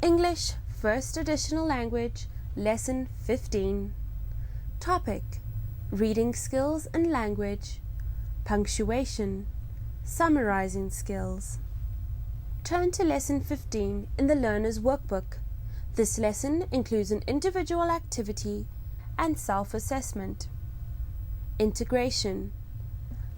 English First Additional Language, Lesson 15. Topic: Reading Skills and Language. Punctuation. Summarizing Skills. Turn to Lesson 15 in the Learner's Workbook. This lesson includes an individual activity and self-assessment. Integration.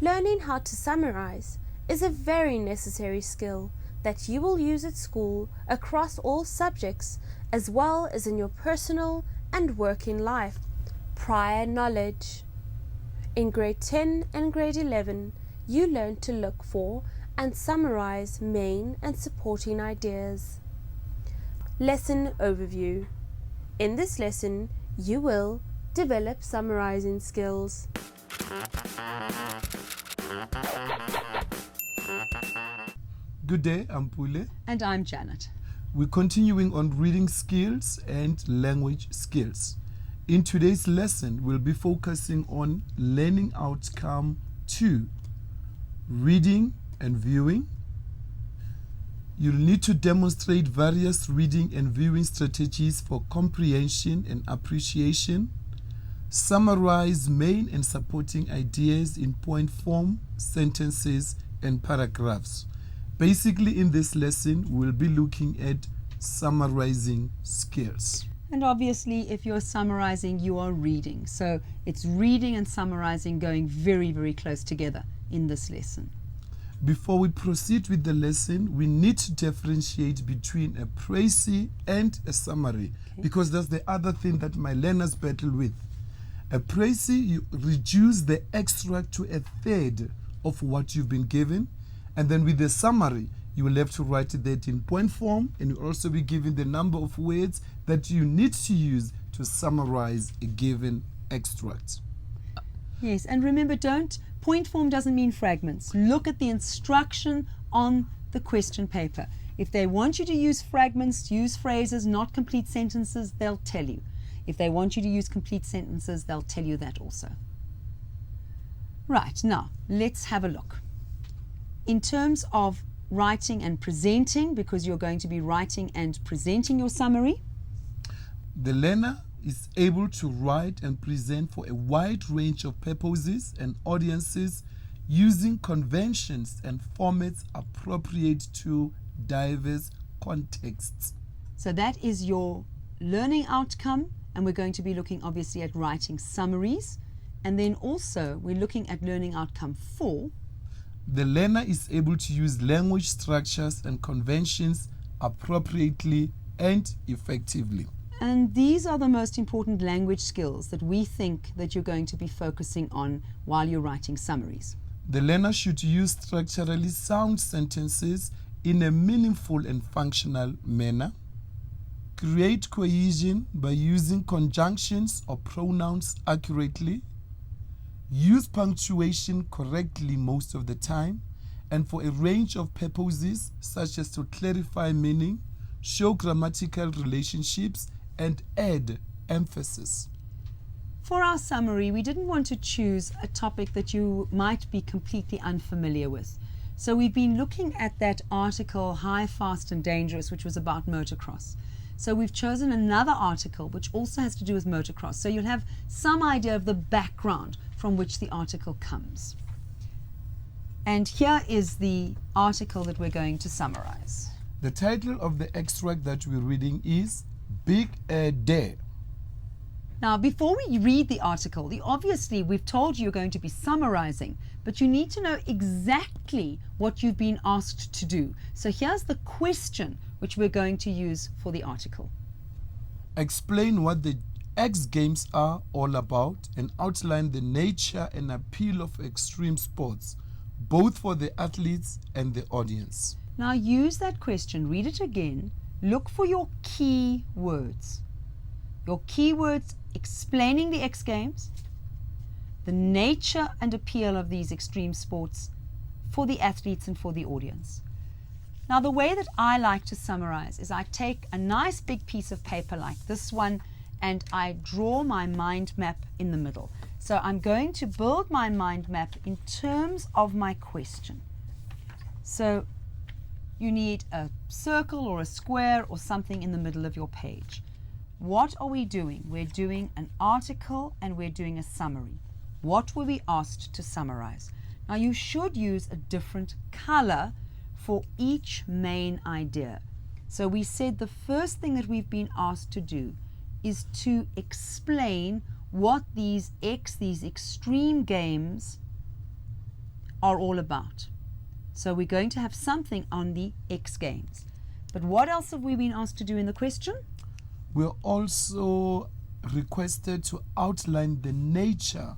Learning how to summarize is a very necessary skill that you will use at school across all subjects as well as in your personal and working life. Prior knowledge. In grade 10 and grade 11, you learn to look for and summarize main and supporting ideas. Lesson overview. In this lesson, you will develop summarizing skills. Good day, I'm Pule. And I'm Janet. We're continuing on reading skills and language skills. In today's lesson, we'll be focusing on learning outcome 2, reading and viewing. You'll need to demonstrate various reading and viewing strategies for comprehension and appreciation. Summarize main and supporting ideas in point form, sentences, and paragraphs. Basically, in this lesson, we'll be looking at summarizing skills. And obviously, if you're summarizing, you are reading. So it's reading and summarizing going very, very close together in this lesson. Before we proceed with the lesson, we need to differentiate between a précis and a summary, because that's the other thing that my learners battle with. A précis, you reduce the extract to a third of what you've been given, and then with the summary, you will have to write that in point form, and you'll also be given the number of words that you need to use to summarize a given extract. Yes, and remember, point form doesn't mean fragments. Look at the instruction on the question paper. If they want you to use fragments, use phrases, not complete sentences, they'll tell you. If they want you to use complete sentences, they'll tell you that also. Right, now, let's have a look. In terms of writing and presenting, because you're going to be writing and presenting your summary, the learner is able to write and present for a wide range of purposes and audiences using conventions and formats appropriate to diverse contexts. So that is your learning outcome, and we're going to be looking obviously at writing summaries, and then also we're looking at learning outcome 4. The learner is able to use language structures and conventions appropriately and effectively. And these are the most important language skills that we think that you're going to be focusing on while you're writing summaries. The learner should use structurally sound sentences in a meaningful and functional manner. Create cohesion by using conjunctions or pronouns accurately. Use punctuation correctly most of the time, and for a range of purposes such as to clarify meaning, show grammatical relationships, and add emphasis. For our summary, we didn't want to choose a topic that you might be completely unfamiliar with. So we've been looking at that article, High, Fast and Dangerous, which was about motocross. So we've chosen another article which also has to do with motocross. So you'll have some idea of the background from which the article comes. And here is the article that we're going to summarize. The title of the extract that we're reading is Big Air Day. Now, before we read the article, obviously we've told you you're going to be summarizing, but you need to know exactly what you've been asked to do. So here's the question which we're going to use for the article. Explain what the X Games are all about and outline the nature and appeal of extreme sports, both for the athletes and the audience. Now use that question, read it again, look for your key words. Your key words explaining the X Games, the nature and appeal of these extreme sports for the athletes and for the audience. Now the way that I like to summarize is I take a nice big piece of paper like this one and I draw my mind map in the middle. So I'm going to build my mind map in terms of my question. So you need a circle or a square or something in the middle of your page. What are we doing? We're doing an article and we're doing a summary. What were we asked to summarize? Now you should use a different color for each main idea. So we said the first thing that we've been asked to do is to explain what these extreme games are all about. So we're going to have something on the X games. But what else have we been asked to do in the question? We're also requested to outline the nature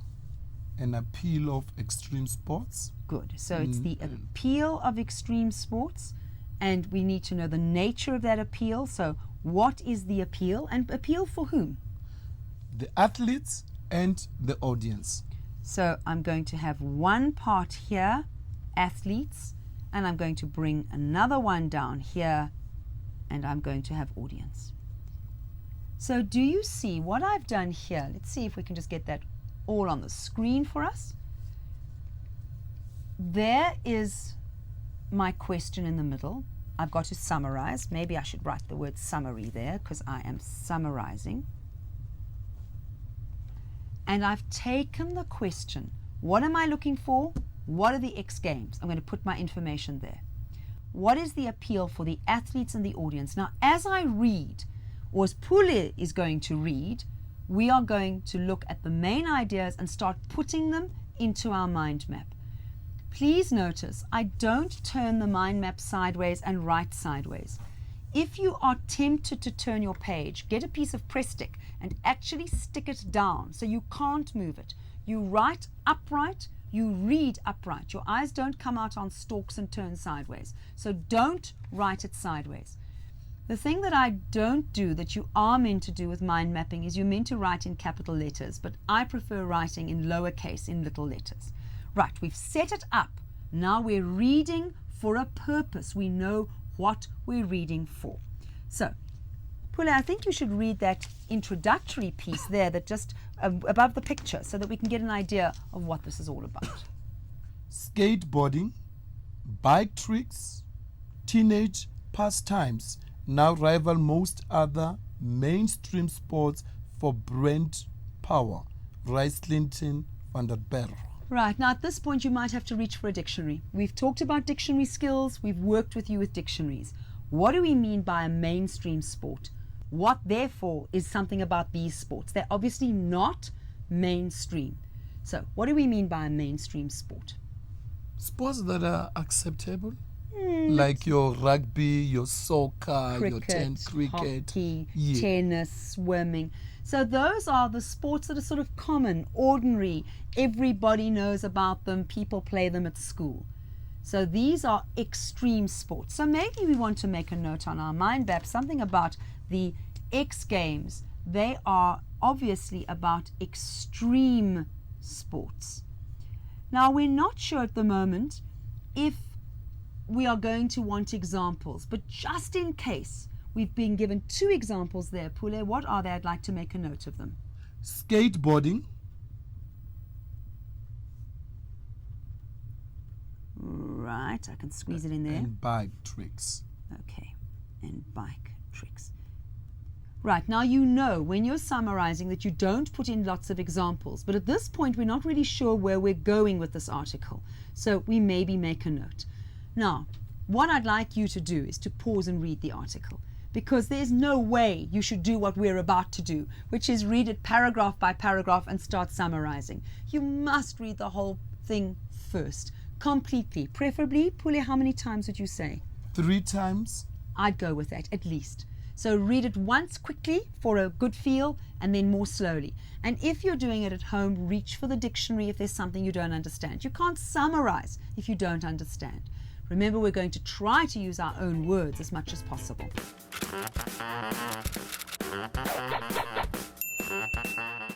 and appeal of extreme sports. Good. So it's the appeal of extreme sports, and we need to know the nature of that appeal. So what is the appeal, and appeal for whom? The athletes and the audience. So I'm going to have one part here, athletes, and I'm going to bring another one down here, and I'm going to have audience. So do you see what I've done here? Let's see if we can just get that all on the screen for us. There is my question in the middle. I've got to summarize. Maybe I should write the word summary there because I am summarizing. And I've taken the question. What am I looking for? What are the X games? I'm going to put my information there. What is the appeal for the athletes and the audience? Now, as I read, or as Pule is going to read, we are going to look at the main ideas and start putting them into our mind map. Please notice, I don't turn the mind map sideways and write sideways. If you are tempted to turn your page, get a piece of press stick and actually stick it down so you can't move it. You write upright, you read upright. Your eyes don't come out on stalks and turn sideways. So don't write it sideways. The thing that I don't do that you are meant to do with mind mapping is you're meant to write in capital letters, but I prefer writing in lowercase, in little letters. Right, we've set it up. Now we're reading for a purpose. We know what we're reading for. So, Pule, I think you should read that introductory piece there that just above the picture so that we can get an idea of what this is all about. Skateboarding, bike tricks, teenage pastimes now rival most other mainstream sports for brand power. Rice Clinton van der Berg. Right, now at this point you might have to reach for a dictionary. We've talked about dictionary skills, we've worked with you with dictionaries. What do we mean by a mainstream sport? What therefore is something about these sports? They're obviously not mainstream. So what do we mean by a mainstream sport? Sports that are acceptable, like your rugby, your soccer, your cricket, hockey, tennis, swimming. So those are the sports that are sort of common, ordinary. Everybody knows about them. People play them at school. So these are extreme sports. So maybe we want to make a note on our mind map, something about the X Games. They are obviously about extreme sports. Now, we're not sure at the moment if we are going to want examples, but just in case, we've been given 2 examples there. Pule, what are they? I'd like to make a note of them. Skateboarding. Right, I can squeeze it in there. And bike tricks. Okay, and bike tricks. Right, now you know when you're summarizing that you don't put in lots of examples, but at this point we're not really sure where we're going with this article, so we maybe make a note. Now, what I'd like you to do is to pause and read the article, because there's no way you should do what we're about to do, which is read it paragraph by paragraph and start summarizing. You must read the whole thing first, completely. Preferably, Pule, how many times would you say? 3 times. I'd go with that, at least. So read it once quickly for a good feel and then more slowly. And if you're doing it at home, reach for the dictionary if there's something you don't understand. You can't summarize if you don't understand. Remember, we're going to try to use our own words as much as possible.